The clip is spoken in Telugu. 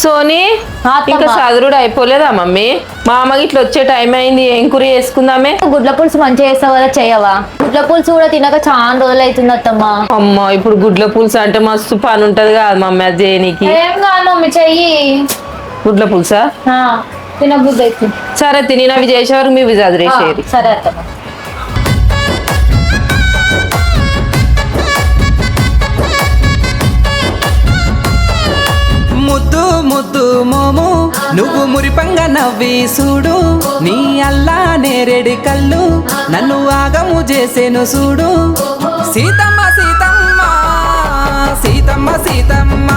సోనీ ఇంకా చదువుడు అయిపోలేదా మమ్మీ? మా అమ్మకి ఇట్లా వచ్చే టైం అయింది, ఏం కూర చేసుకుందామే? గుడ్ల పులుసు మంచిగా చేస్తావు కదా, చేయవా? గుడ్ల పులుసు కూడా తినక చాలా రోజులు అవుతుంది అత్తమ్మ. అమ్మ ఇప్పుడు గుడ్ల పులుసు అంటే మస్తు పని ఉంటది కదా మమ్మీ, అది చేయనీకి. ఏం కాదు మమ్మీ, చెయ్యి. గుడ్ల పులుసా? తినబుద్ధి అవుతుంది. సరే తిని అవి చేసేవారు మీ చదివేసేది. సరే అత్తమ్మ. ముద్దు ముద్దు మోము నువ్వు మురిపంగా నవ్వి చూడు, నీ అల్లా నేరేడి కళ్ళు నన్ను ఆగము చేసేను చూడు. సీతమ్మ సీతమ్మ సీతమ్మ సీతమ్మ